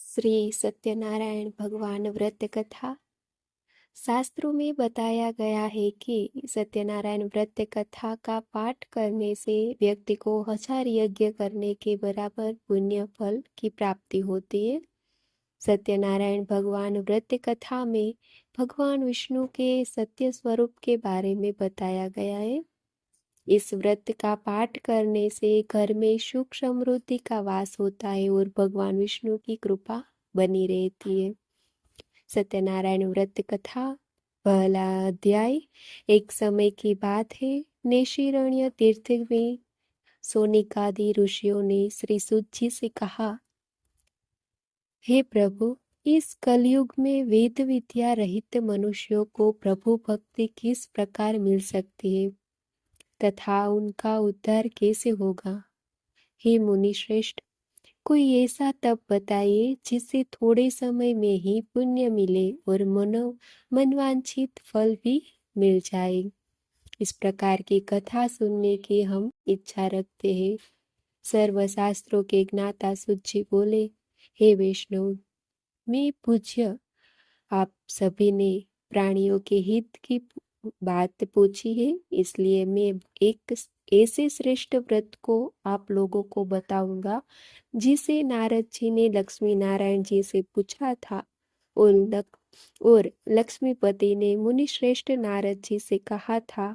श्री सत्यनारायण भगवान व्रत कथा। शास्त्रों में बताया गया है कि सत्यनारायण व्रत कथा का पाठ करने से व्यक्ति को 1000 यज्ञ करने के बराबर पुण्य फल की प्राप्ति होती है। सत्यनारायण भगवान व्रत कथा में भगवान विष्णु के सत्य स्वरूप के बारे में बताया गया है। इस व्रत का पाठ करने से घर में सुख समृद्धि का वास होता है और भगवान विष्णु की कृपा बनी रहती है। सत्यनारायण व्रत कथा पहला अध्याय। एक समय की बात है, नैशिरण्य तीर्थ में सोनिकादि ऋषियों ने श्री सूत जी से कहा, हे प्रभु, इस कलयुग में वेद विद्या रहित मनुष्यों को प्रभु भक्ति किस प्रकार मिल सकती है तथा उनका उद्धार कैसे होगा। हे मुनि श्रेष्ठ, कोई ऐसा तप बताइए जिससे थोड़े समय में ही पुण्य मिले और मनवांछित फल भी मिल जाए। इस प्रकार की कथा सुनने की हम इच्छा रखते हैं। सर्वशास्त्रों के ज्ञाता सूत जी बोले, हे वैष्णव, मैं पूज्य, आप सभी ने प्राणियों के हित की बात पूछी है, इसलिए मैं एक ऐसे श्रेष्ठ व्रत को आप लोगों को बताऊंगा जिसे नारद जी ने लक्ष्मी नारायण जी से पूछा था और लक्ष्मीपति ने मुनि श्रेष्ठ नारद जी से कहा था।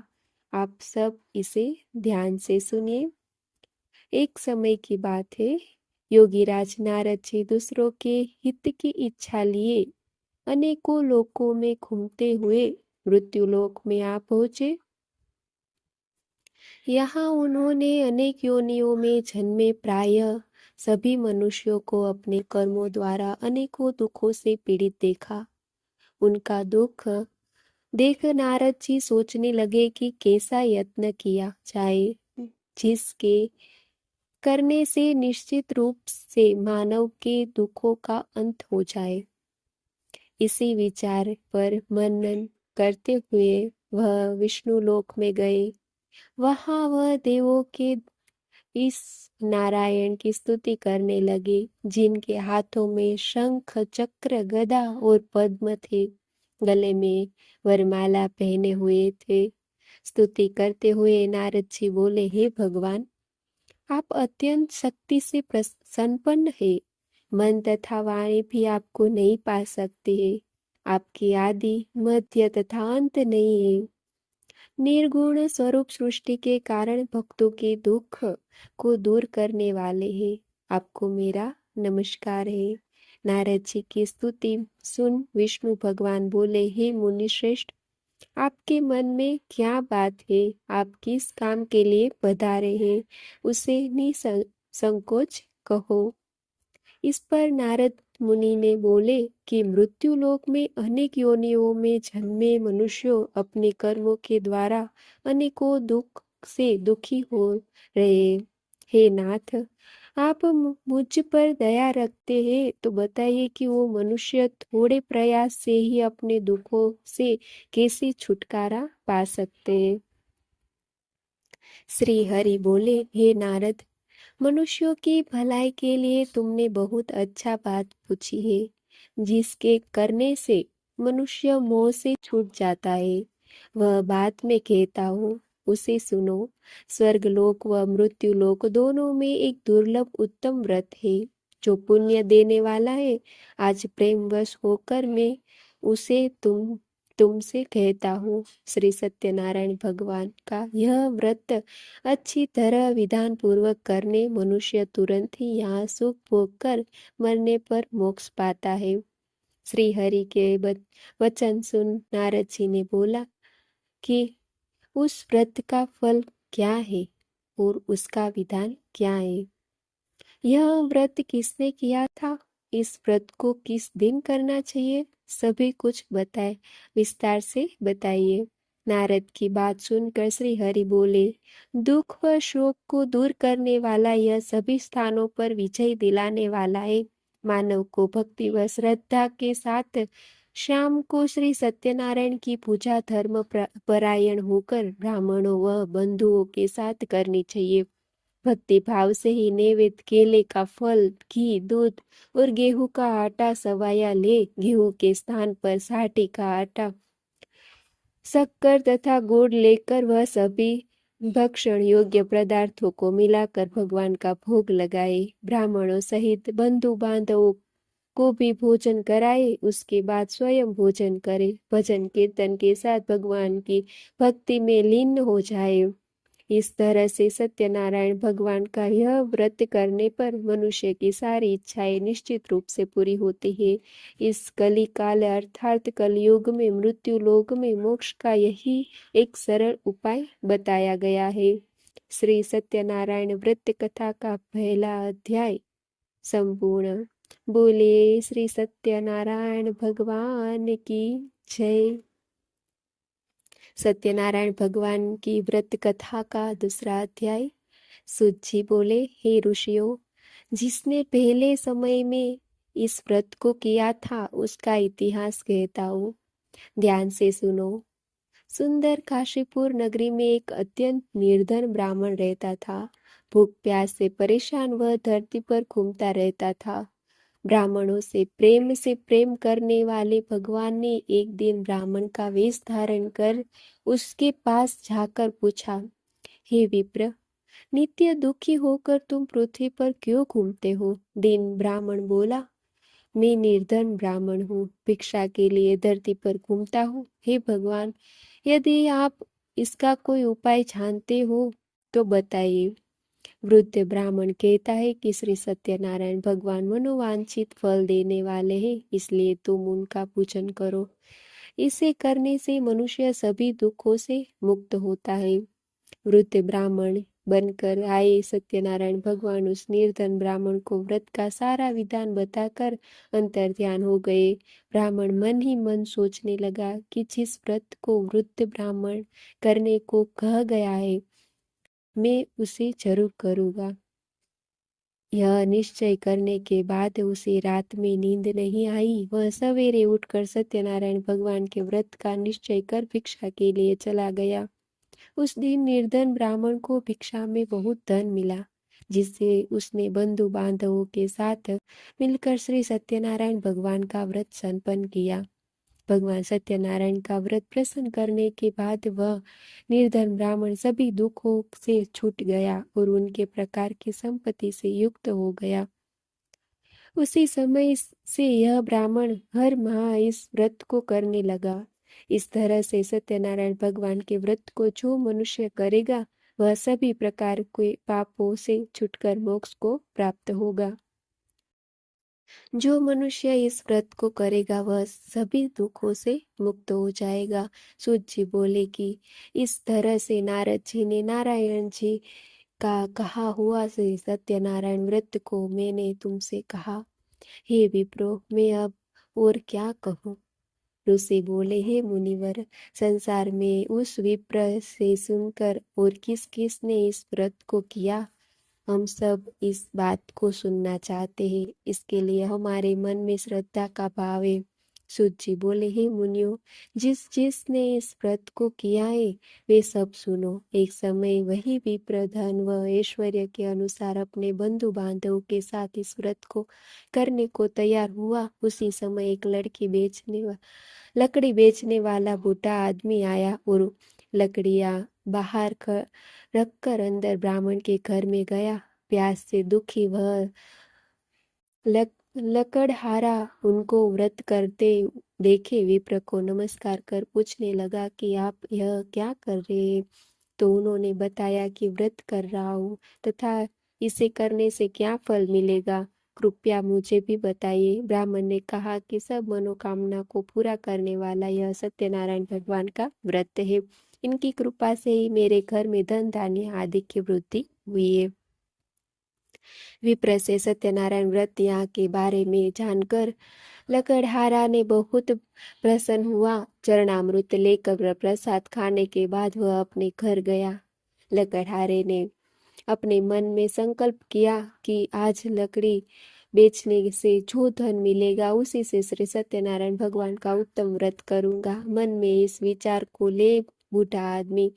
आप सब इसे ध्यान से सुनिए। एक समय की बात है, योगीराज नारद जी दूसरों के हित की इच्छा लिए अनेकों लोकों में घूमते हुए मृत्युलोक में आ पहुंचे। यहाँ उन्होंने अनेक योनियों में जन्मे प्रायः सभी मनुष्यों को अपने कर्मों द्वारा अनेकों दुखों से पीड़ित देखा। उनका दुख देख नारद जी सोचने लगे कि कैसा यत्न किया जाए जिसके करने से निश्चित रूप से मानव के दुखों का अंत हो जाए। इसी विचार पर मनन करते हुए वह विष्णु लोक में गए। वहां वह देवों के इस नारायण की स्तुति करने लगे, जिनके हाथों में शंख चक्र गदा और पद्म थे, गले में वरमाला पहने हुए थे। स्तुति करते हुए नारद जी बोले, हे भगवान, आप अत्यंत शक्ति से संपन्न है। मन तथा वाणी भी आपको नहीं पा सकती है। आपकी आदि मध्य तथा अंत नहीं है। निर्गुण स्वरूप सृष्टि के कारण भक्तों के दुख को दूर करने वाले हैं। आपको मेरा नमस्कार है। नारद जी की स्तुति सुन विष्णु भगवान बोले, हे मुनि श्रेष्ठ, आपके मन में क्या बात है? आप किस काम के लिए पधारे हैं, उसे निसंकोच कहो। इस पर नारद मुनि ने बोले कि मृत्यु लोक में अनेक योनियों में जन्मे मनुष्यों अपने कर्मों के द्वारा अनेकों दुख से दुखी हो रहे। हे नाथ, आप मुझ पर दया रखते हैं तो बताइए कि वो मनुष्य थोड़े प्रयास से ही अपने दुखों से कैसे छुटकारा पा सकते हैं। श्री हरि बोले, हे नारद, मनुष्यों की भलाई के लिए तुमने बहुत अच्छा बात पूछी है। जिसके करने से मनुष्य मोह से छूट जाता है, वह बात मैं कहता हूँ, उसे सुनो। स्वर्गलोक व मृत्युलोक दोनों में एक दुर्लभ उत्तम व्रत है जो पुण्य देने वाला है। आज प्रेमवश होकर मैं उसे तुमसे कहता हूँ। श्री सत्यनारायण भगवान का यह व्रत अच्छी तरह विधान पूर्वक करने मनुष्य तुरंत ही यहाँ सुख भोग कर मरने पर मोक्ष पाता है। श्री हरि के वचन सुन नारद जी ने बोला कि उस व्रत का फल क्या है और उसका विधान क्या है? यह व्रत किसने किया था? इस व्रत को किस दिन करना चाहिए? सभी कुछ बताए, विस्तार से बताइए। नारद की बात सुनकर श्री हरि बोले, दुख व शोक को दूर करने वाला यह सभी स्थानों पर विजय दिलाने वाला है। मानव को भक्ति व श्रद्धा के साथ शाम को श्री सत्यनारायण की पूजा धर्म परायण होकर ब्राह्मणों व बंधुओं के साथ करनी चाहिए। भक्ति भाव से ही नैवेद्य केले का फल, घी, दूध और गेहूं का आटा सवाया ले। गेहूं के स्थान पर साठी का आटा, शक्कर तथा गुड़ लेकर वह सभी भक्षण योग्य पदार्थों को मिलाकर भगवान का भोग लगाए। ब्राह्मणों सहित बंधु बांधवों को भी भोजन कराए। उसके बाद स्वयं भोजन करे। भजन कीर्तन के साथ भगवान की भक्ति में लीन हो जाए। इस तरह से सत्यनारायण भगवान का यह व्रत करने पर मनुष्य की सारी इच्छाएं निश्चित रूप से पूरी होती है। इस कली काल अर्थात कलयुग में मृत्यु लोक में मोक्ष का यही एक सरल उपाय बताया गया है। श्री सत्यनारायण व्रत कथा का पहला अध्याय संपूर्ण। बोलिए श्री सत्यनारायण भगवान की जय। सत्यनारायण भगवान की व्रत कथा का दूसरा अध्याय। सूत जी बोले, हे ऋषियों, जिसने पहले समय में इस व्रत को किया था उसका इतिहास कहता हूँ, ध्यान से सुनो। सुंदर काशीपुर नगरी में एक अत्यंत निर्धन ब्राह्मण रहता था। भूख प्यास से परेशान वह धरती पर घूमता रहता था। ब्राह्मणों से प्रेम करने वाले भगवान ने एक दिन ब्राह्मण का वेश धारण कर उसके पास जाकर पूछा, हे विप्र, नित्य दुखी होकर तुम पृथ्वी पर क्यों घूमते हो? दीन ब्राह्मण बोला, मैं निर्धन ब्राह्मण हूँ, भिक्षा के लिए धरती पर घूमता हूँ। हे भगवान, यदि आप इसका कोई उपाय जानते हो तो बताइए। वृद्ध ब्राह्मण कहता है कि श्री सत्यनारायण भगवान मनोवांछित फल देने वाले हैं, इसलिए तुम उनका पूजन करो। इसे करने से मनुष्य सभी दुखों से मुक्त होता है। वृद्ध ब्राह्मण बनकर आए सत्यनारायण भगवान उस निर्धन ब्राह्मण को व्रत का सारा विधान बताकर अंतर्ध्यान हो गए। ब्राह्मण मन ही मन सोचने लगा कि जिस व्रत को वृद्ध ब्राह्मण करने को कहा गया है, मैं उसे जरूर करूँगा। यह निश्चय करने के बाद उसे रात में नींद नहीं आई। वह सवेरे उठकर सत्यनारायण भगवान के व्रत का निश्चय कर भिक्षा के लिए चला गया। उस दिन निर्धन ब्राह्मण को भिक्षा में बहुत धन मिला, जिससे उसने बंधु बांधवों के साथ मिलकर श्री सत्यनारायण भगवान का व्रत संपन्न किया। भगवान सत्यनारायण का व्रत प्रसन्न करने के बाद वह निर्धन ब्राह्मण सभी दुखों से छूट गया और उनके प्रकार की संपत्ति से युक्त हो गया। उसी समय से यह ब्राह्मण हर माह इस व्रत को करने लगा। इस तरह से सत्यनारायण भगवान के व्रत को जो मनुष्य करेगा वह सभी प्रकार के पापों से छूटकर मोक्ष को प्राप्त होगा। जो मनुष्य इस व्रत को करेगा वह सभी दुखों से मुक्त हो जाएगा। सूत जी बोले कि इस तरह से नारद जी ने नारायण जी का कहा हुआ से सत्यनारायण व्रत को मैंने तुमसे कहा। हे विप्रो, मैं अब और क्या कहूँ? ऋषि बोले, हे मुनिवर, संसार में उस विप्र से सुनकर और किस किस ने इस व्रत को किया, हम सब इस बात को सुनना चाहते हैं। इसके लिए हमारे मन में श्रद्धा का भाव है। सूत जी बोले, हे मुनियों, जिस जिसने इस व्रत को किया है वे सब सुनो। एक समय वही विप्र धन व ऐश्वर्य के अनुसार अपने बंधु बांधवों के साथ इस व्रत को करने को तैयार हुआ। उसी समय एक लकड़ी बेचने वाला बूढ़ा आदमी आया और लकड़ियां बाहर रखकर अंदर ब्राह्मण के घर में गया। प्यास से दुखी वह लकड़हारा उनको व्रत करते देखे विप्र को नमस्कार कर पूछने लगा कि आप यह क्या कर रहे हैं? तो उन्होंने बताया कि व्रत कर रहा हूँ तथा इसे करने से क्या फल मिलेगा, कृपया मुझे भी बताइए। ब्राह्मण ने कहा कि सब मनोकामना को पूरा करने वाला यह सत्यनारायण भगवान का व्रत है। इनकी कृपा से ही मेरे घर में धन धान्य आदि की वृद्धि हुई है। विप्र से सत्यनारायण व्रत यहाँ के बारे में जानकर लकड़हारा ने बहुत प्रसन्न हुआ। चरणामृत लेकर प्रसाद खाने के बाद वह अपने घर गया। लकड़हारे ने अपने मन में संकल्प किया कि आज लकड़ी बेचने से जो धन मिलेगा उसी से श्री सत्यनारायण भगवान का उत्तम व्रत करूंगा। मन में इस विचार को ले बूढ़ा आदमी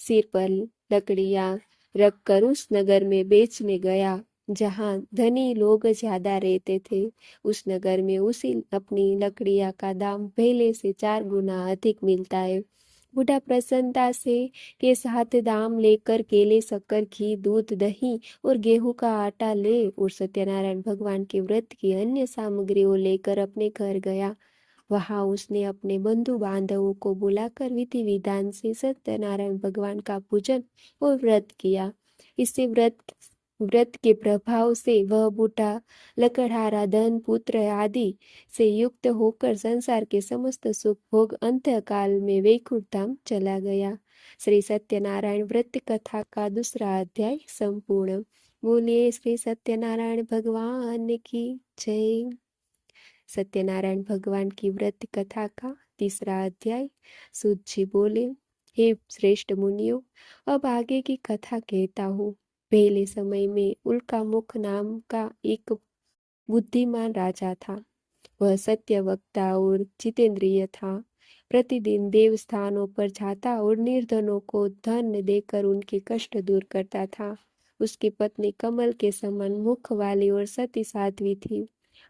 सिर पर लकड़ियां रखकर उस नगर में बेचने गया जहाँ धनी लोग ज्यादा रहते थे। उस नगर में उसी अपनी लकड़ियाँ का दाम पहले से 4 गुना अधिक मिलता है। बूढ़ा प्रसन्नता से के साथ दाम लेकर केले, शक्कर, घी, दूध, दही और गेहूं का आटा ले और सत्यनारायण भगवान के व्रत की अन्य सामग्रियों लेकर अपने घर गया। वहां उसने अपने बंधु बांधवों को बुलाकर विधि विधान से सत्यनारायण भगवान का पूजन और व्रत किया। इससे व्रत व्रत के प्रभाव से वह बूढ़ा लकड़हारा धन, पुत्र आदि से युक्त होकर संसार के समस्त सुख भोग अंतकाल में वैकुंठ धाम चला गया। श्री सत्यनारायण व्रत कथा का दूसरा अध्याय संपूर्ण। बोलिए श्री सत्यनारायण भगवान की जय। सत्यनारायण भगवान की व्रत कथा का तीसरा अध्याय। सूत जी बोले, हे श्रेष्ठ मुनियों, अब आगे की कथा कहता हूँ। पहले समय में उल्कामुख नाम का एक बुद्धिमान राजा था। वह सत्य वक्ता और जितेंद्रिय था। प्रतिदिन देव स्थानों पर जाता और निर्धनों को धन देकर उनके कष्ट दूर करता था। उसकी पत्नी कमल के समान मुख वाली और सती साध्वी थी।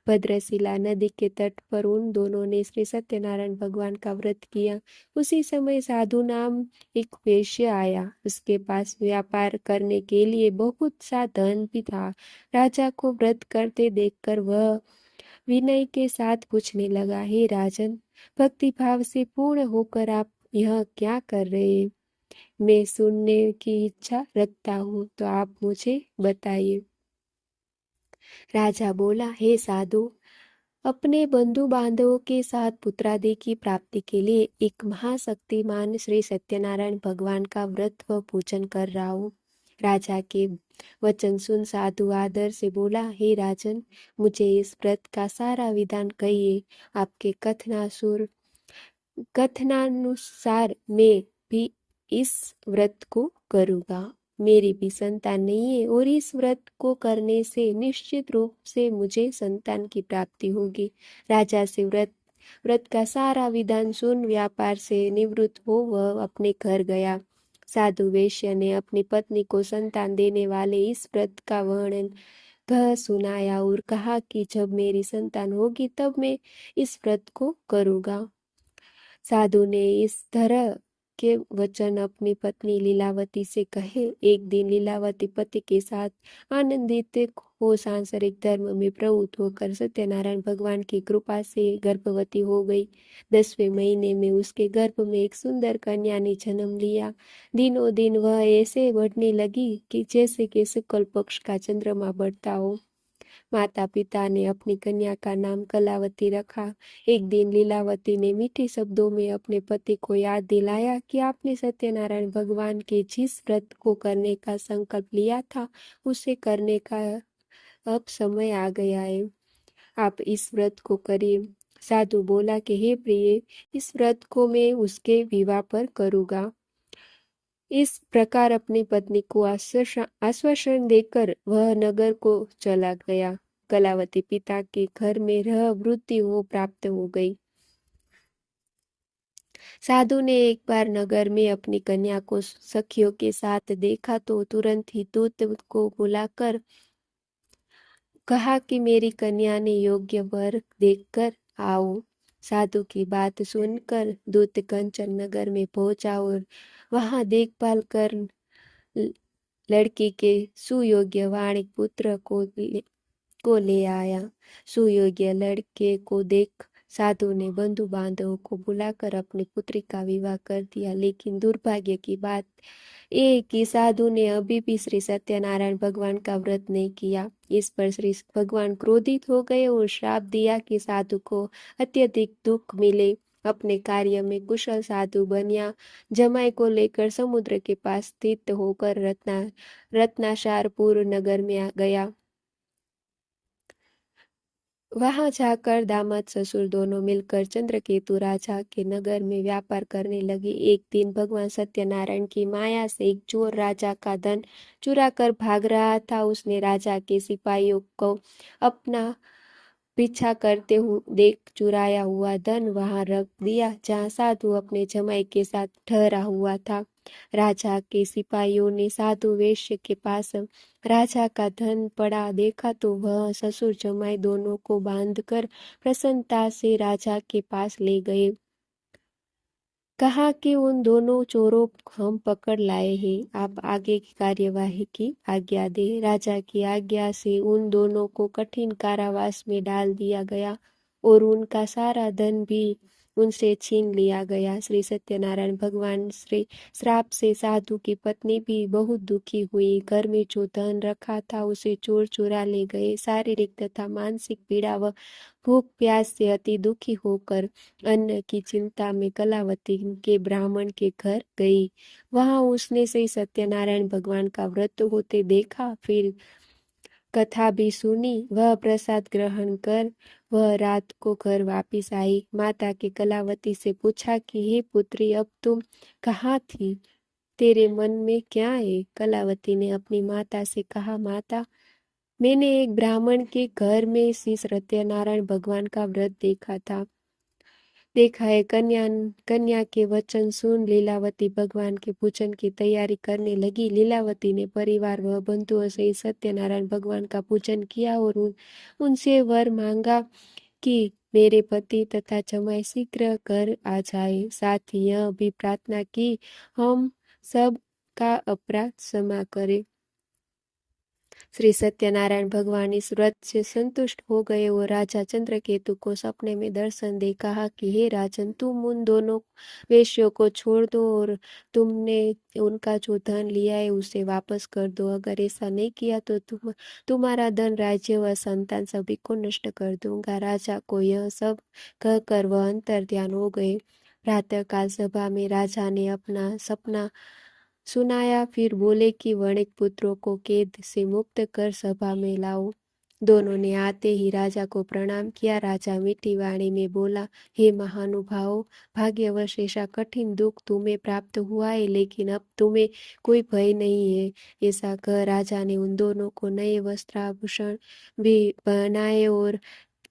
भद्रशिला नदी के तट पर उन दोनों ने श्री सत्यनारायण भगवान का व्रत किया। उसी समय साधु नाम एक वैश्य आया। उसके पास व्यापार करने के लिए बहुत सा धन भी था। राजा को व्रत करते देखकर वह विनय के साथ पूछने लगा, हे राजन, भक्ति भाव से पूर्ण होकर आप यह क्या कर रहे हैं? मैं सुनने की इच्छा रखता हूँ, तो आप मुझे बताइए। राजा बोला, हे साधु, अपने बंधु बांधवों के साथ पुत्रादि की प्राप्ति के लिए एक महाशक्तिमान श्री सत्यनारायण भगवान का व्रत व पूजन कर रहा हूँ। राजा के वचन सुन साधु आदर से बोला, हे राजन, मुझे इस व्रत का सारा विधान कहिए। आपके कथनानुसार मैं भी इस व्रत को करूँगा। मेरी भी संतान नहीं है और इस व्रत को करने से निश्चित रूप से मुझे संतान की प्राप्ति होगी। राजा से व्रत का सारा विधान सुन व्यापार से निवृत्त हो वह अपने घर गया। साधु वैश्य ने अपनी पत्नी को संतान देने वाले इस व्रत का वर्णन कह सुनाया और कहा कि जब मेरी संतान होगी तब मैं इस व्रत को करूँगा। साधु ने इस तरह के वचन अपनी पत्नी लीलावती से कहे। एक दिन लीलावती पति के साथ आनंदित हो सांसारिक धर्म में प्रवृत्त होकर सत्यनारायण भगवान की कृपा से गर्भवती हो गई। 10वें महीने में उसके गर्भ में एक सुंदर कन्या ने जन्म लिया। दिनों दिन वह ऐसे बढ़ने लगी कि जैसे कि शुक्ल पक्ष का चंद्रमा बढ़ता हो। माता पिता ने अपनी कन्या का नाम कलावती रखा। एक दिन लीलावती ने मीठे शब्दों में अपने पति को याद दिलाया कि आपने सत्यनारायण भगवान के जिस व्रत को करने का संकल्प लिया था उसे करने का अब समय आ गया है। आप इस व्रत को करिए। साधु बोला कि हे प्रिय, इस व्रत को मैं उसके विवाह पर करूँगा। इस प्रकार अपनी पत्नी को आश्वासन देकर वह नगर को चला गया। कलावती पिता के घर में रह वृद्धि हो प्राप्त हो गई। साधु ने एक बार नगर में अपनी कन्या को सखियों के साथ देखा तो तुरंत ही दूत को बुलाकर कहा कि मेरी कन्या ने योग्य वर देखकर आओ। साधु की बात सुनकर दूत कंचन नगर में पहुंचा और वहां देखभाल कर लड़की के सुयोग्य वाणिक पुत्र को ले आया। सुयोग्य लड़के को देख साधु ने बंधु बांधवों को बुलाकर अपनी पुत्री का विवाह कर दिया। लेकिन दुर्भाग्य की बात ये कि साधु ने अभी भी श्री सत्यनारायण भगवान का व्रत नहीं किया। इस पर श्री भगवान क्रोधित हो गए और श्राप दिया कि साधु को अत्यधिक दुख मिले। अपने कार्य में कुशल साधु बनिया जमाई को लेकर समुद्र के पास स्थित होकर रत्नाशारपुर नगर में गया। वहां जाकर दामाद ससुर दोनों मिलकर चंद्रकेतु राजा के नगर में व्यापार करने लगे। एक दिन भगवान सत्यनारायण की माया से एक चोर राजा का धन चुरा कर भाग रहा था। उसने राजा के सिपाहियों को अपना पीछा करते हुए देख चुराया हुआ धन वहां रख दिया जहां साधु अपने जमाई के साथ ठहरा हुआ था। राजा के सिपाहियों ने साधु वेश्य के पास राजा का धन पड़ा देखा तो वह ससुर जमाई दोनों को बांधकर प्रसन्नता से राजा के पास ले गए। कहा कि उन दोनों चोरों को हम पकड़ लाए हैं, आप आगे की कार्यवाही की आज्ञा दे। राजा की आज्ञा से उन दोनों को कठिन कारावास में डाल दिया गया और उनका सारा धन भी उनसे छीन लिया गया। श्री सत्यनारायण भगवान श्री श्राप से साधु की पत्नी भी बहुत दुखी हुई। घर में जो धन रखा था उसे चोर चुरा ले गए। शारीरिक तथा मानसिक पीड़ा व भूख प्यास से अति दुखी होकर अन्न की चिंता में कलावती के ब्राह्मण के घर गई। वहां उसने श्री सत्यनारायण भगवान का व्रत होते देखा, फिर कथा भी सुनी। वह प्रसाद ग्रहण कर वह रात को घर वापिस आई। माता के कलावती से पूछा कि हे पुत्री, अब तुम कहाँ थी, तेरे मन में क्या है? कलावती ने अपनी माता से कहा, माता, मैंने एक ब्राह्मण के घर में श्री सत्यनारायण भगवान का व्रत देखा है। कन्या के वचन सुन लीलावती भगवान के पूजन की तैयारी करने लगी। लीलावती ने परिवार व बंधुओं से सत्यनारायण भगवान का पूजन किया और उनसे वर मांगा कि मेरे पति तथा जमाई शीघ्र घर आ जाए। साथ ही यह भी प्रार्थना की, हम सब का अपराध क्षमा करे। श्री सत्यनारायण भगवान इस व्रत से संतुष्ट हो गए और राजा चंद्रकेतु को सपने में दर्शन दे कहा कि हे राजन, तुम उन दोनों वेश्यों को छोड़ दो और तुमने उनका जो धन लिया है उसे वापस कर दो। अगर ऐसा नहीं किया तो तुम्हारा धन, राज्य व संतान सभी को नष्ट कर दूंगा। राजा को यह सब कहकर वह अंतर ध्यान हो गए। प्रातःकाल सभा में राजा ने अपना सपना सुनाया, फिर बोले कि वणिक पुत्रों को कैद से मुक्त कर सभा में लाओ। दोनों ने आते ही राजा को प्रणाम किया। राजा मीठी वाणी में बोला, हे महानुभाव, भाग्यवश ऐसा कठिन दुख तुम्हें प्राप्त हुआ है, लेकिन अब तुम्हें कोई भय नहीं है। ऐसा कह राजा ने उन दोनों को नए वस्त्राभूषण भी पहनाए और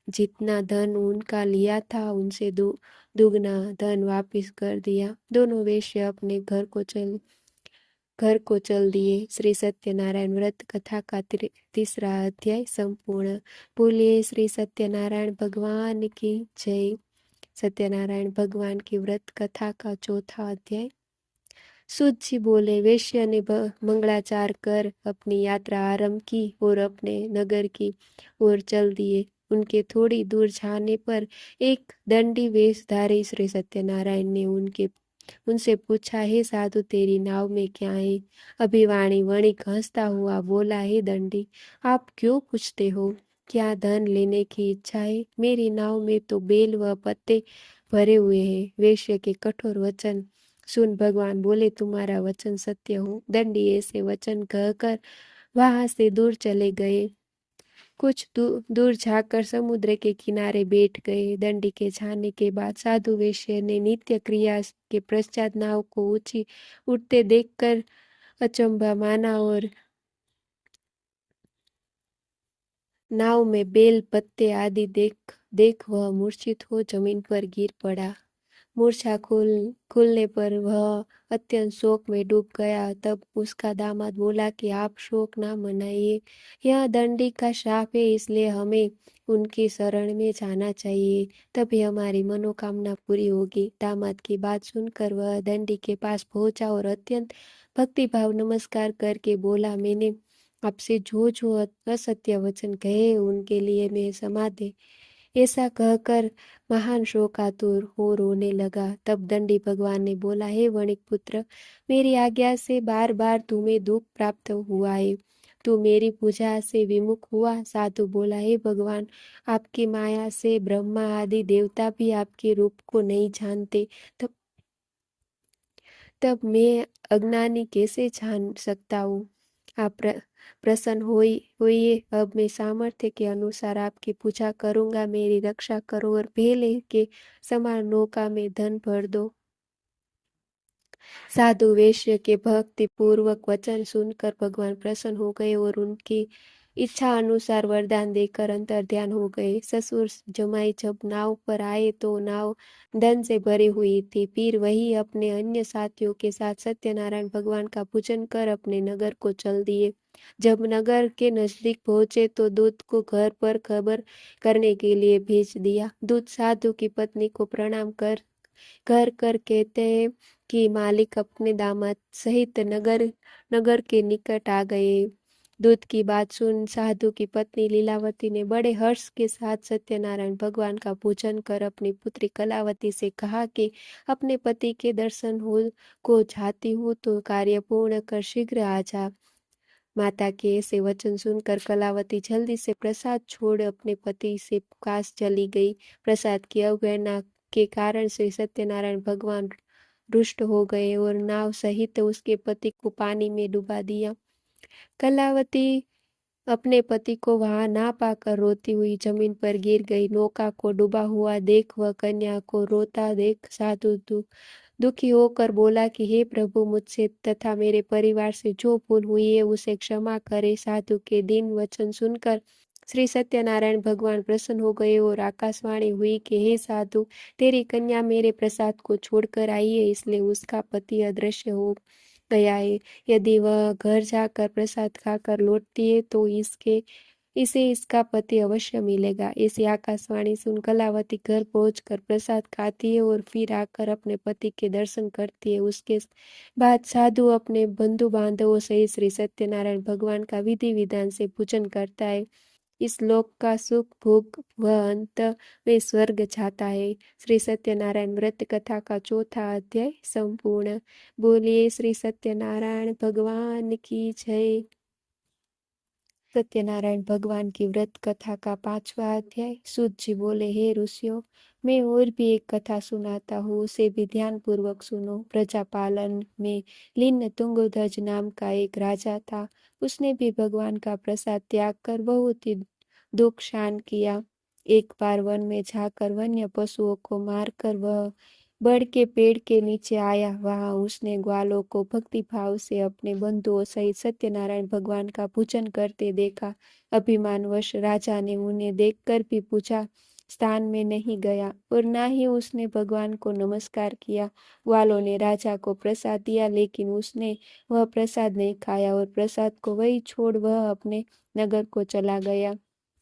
जितना धन उनका लिया था उनसे दुगना धन वापिस कर दिया। दोनों वेश्य अपने घर को चल दिए। श्री सत्यनारायण व्रत कथा का तीसरा अध्याय संपूर्ण। बोलिए श्री सत्यनारायण भगवान की जय। सत्यनारायण भगवान की व्रत कथा का चौथा अध्याय। सूत जी बोले, वेश्य ने मंगलाचार कर अपनी यात्रा आरंभ की और अपने नगर की ओर चल दिए। उनके थोड़ी दूर जाने पर एक दंडी वेशधारी श्री सत्यनारायण ने उनसे पूछा, हे साधु, तेरी नाव में क्या है? अभिवाणी वणिक हंसता हुआ बोला, हे दंडी, आप क्यों पूछते हो? क्या धन लेने की इच्छा है? मेरी नाव में तो बेल व पत्ते भरे हुए हैं। वेश्य के कठोर वचन सुन भगवान बोले, तुम्हारा वचन सत्य हो। दंडी ऐसे वचन कहकर वहां से दूर चले गए। कुछ दूर जाकर समुद्र के किनारे बैठ गए। दंडी के जाने के बाद साधु वेश्य ने नित्य क्रिया के पश्चात नाव को ऊंची उठते देखकर अचंभा माना और नाव में बेल पत्ते आदि देख वह मूर्छित हो जमीन पर गिर पड़ा। मूर्छा खुलने पर वह अत्यंत शोक में डूब गया। तब उसका दामाद बोला कि आप शोक ना मनाइए, यह दंडी का श्राप है, इसलिए हमें उनकी शरण में जाना चाहिए, तभी हमारी मनोकामना पूरी होगी। दामाद की बात सुनकर वह दंडी के पास पहुंचा और अत्यंत भक्तिभाव नमस्कार करके बोला, मैंने आपसे जो असत्य वचन कहे उनके लिए मैं क्षमा दे। ऐसा कहकर महान शोकातुर हो रोने लगा। तब दंडी भगवान ने बोला, हे वणिक पुत्र, मेरी आज्ञा से बार बार तुम्हें दुख प्राप्त हुआ है, तू मेरी पूजा से विमुख हुआ। साधु बोला, हे भगवान, आपकी माया से ब्रह्मा आदि देवता भी आपके रूप को नहीं जानते, तब मैं अज्ञानी कैसे जान सकता हूँ? आप प्रसन्न होइए। अब मैं सामर्थ्य के अनुसार आपकी पूजा करूंगा। मेरी रक्षा करो और पहले के समान नौका में धन भर दो। साधु वेश्य के भक्ति पूर्वक वचन सुनकर भगवान प्रसन्न हो गए और इच्छा अनुसार वरदान देकर अंतर ध्यान हो गए। ससुर जमाई जब नाव पर आए तो नाव धन से भरी हुई थी। फिर वही अपने अन्य साथियों के साथ सत्यनारायण भगवान का पूजन कर अपने नगर को चल दिए। जब नगर के नजदीक पहुंचे तो दूत को घर पर खबर करने के लिए भेज दिया। दूत साधु की पत्नी को प्रणाम कर कहते हैं कि मालिक अपने दामाद सहित नगर के निकट आ गए। दूत की बात सुन साधु की पत्नी लीलावती ने बड़े हर्ष के साथ सत्यनारायण भगवान का पूजन कर अपनी पुत्री कलावती से कहा कि अपने पति के दर्शन को चाहती हूँ तो कार्य पूर्ण कर शीघ्र आ जा। माता के ऐसे वचन सुनकर कलावती जल्दी से प्रसाद छोड़ अपने पति से पास चली गई। प्रसाद की अवहेलना के कारण से सत्यनारायण भगवान रुष्ट हो गए और नाव सहित उसके पति को पानी में डुबा दिया। कलावती अपने पति को वहां ना पाकर रोती हुई जमीन पर गिर गई। नौका को डूबा हुआ देख वह कन्या को रोता देख साधु दुखी होकर बोला कि हे प्रभु, मुझसे तथा मेरे परिवार से जो भूल हुई है उसे क्षमा करे। साधु के दीन वचन सुनकर श्री सत्यनारायण भगवान प्रसन्न हो गए और आकाशवाणी हुई कि हे साधु, तेरी कन्या मेरे प्रसाद को छोड़कर आई है, इसलिए उसका पति अदृश्य हो गया है। यदि वह घर जाकर प्रसाद खाकर लौटती है तो इसे इसका पति अवश्य मिलेगा। ऐसी आकाशवाणी सुन कलावती घर पहुंचकर प्रसाद खाती है और फिर आकर अपने पति के दर्शन करती है। उसके बाद साधु अपने बंधु बांधवों सहित श्री सत्यनारायण भगवान का विधि विधान से पूजन करता है। इस लोक का सुख भोग वह अंत में स्वर्ग चाहता है। श्री सत्यनारायण व्रत कथा का चौथा अध्याय संपूर्ण। बोलिए श्री सत्यनारायण भगवान की जय। सत्यनारायण भगवान की व्रत कथा का 5वां अध्याय। सूत जी बोले, हे ऋषियों, मैं और भी एक कथा सुनाता हूँ, उसे भी ध्यान पूर्वक सुनो। प्रजापालन में लीन तुंगध्वज नाम का एक राजा था। उसने भी भगवान का प्रसाद त्याग कर बहुत ही दुख शान किया। एक बार वन में जाकर वन्य पशुओं को मारकर वह बड़ के पेड़ के नीचे आया। वहां उसने ग्वालों को भक्ति भाव से अपने बंधुओं सहित सत्यनारायण भगवान का पूजन करते देखा। अभिमानवश राजा ने उन्हें देखकर भी पूछा स्थान में नहीं गया और ना ही उसने भगवान को नमस्कार किया। ग्वालों ने राजा को प्रसाद दिया, लेकिन उसने वह प्रसाद नहीं खाया और प्रसाद को वही छोड़ वह अपने नगर को चला गया।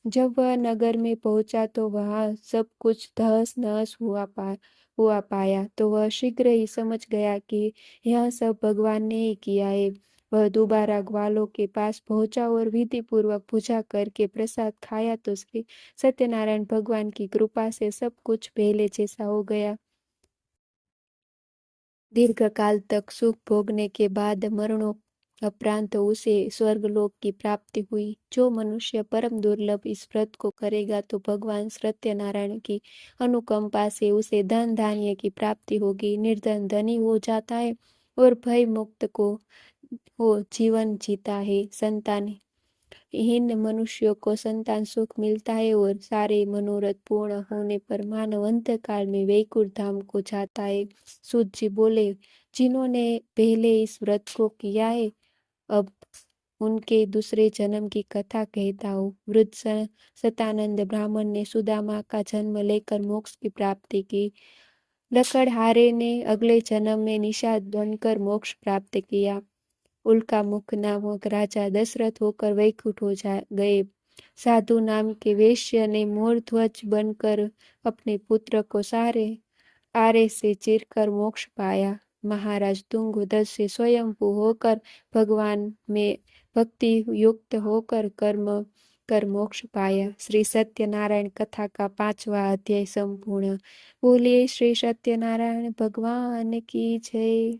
जब वह नगर में पहुंचा तो वहां सब कुछ तहस नहस हुआ पाया तो वह शीघ्र ही समझ गया कि यह सब भगवान ने ही किया है। वह दोबारा ग्वालों के पास पहुंचा और विधि पूर्वक पूजा करके प्रसाद खाया तो श्री सत्यनारायण भगवान की कृपा से सब कुछ पहले जैसा हो गया। दीर्घ काल तक सुख भोगने के बाद मरणोपरांत उसे स्वर्गलोक की प्राप्ति हुई। जो मनुष्य परम दुर्लभ इस व्रत को करेगा तो भगवान सत्यनारायण की अनुकंपा से उसे धन धान्य की प्राप्ति होगी। निर्धन धनी हो जाता है और भय मुक्त हो जीवन जीता है। संतान हीन मनुष्यों को संतान सुख मिलता है और सारे मनोरथ पूर्ण होने पर मानव अंत काल में वैकुंठ धाम को जाता है। सूत जी बोले, जिन्होंने पहले इस व्रत को किया है अब उनके दूसरे जन्म की कथा कहता हूँ। वृद्ध सतानंद ब्राह्मण ने सुदामा का जन्म लेकर मोक्ष की प्राप्ति की। लकड़हारे ने अगले जन्म में निषाद बनकर मोक्ष प्राप्त किया। उल्का मुख नामक राजा दशरथ होकर वैकुंठ हो गए। साधु नाम के वेश्य ने मोर ध्वज बनकर अपने पुत्र को आरे से चीरकर मोक्ष पाया। महाराज तुंगध्वज से स्वयंभू होकर भगवान में भक्ति युक्त होकर कर्म कर मोक्ष पाया। श्री सत्यनारायण कथा का 5वां अध्याय संपूर्ण। बोलिए श्री सत्यनारायण भगवान की जय।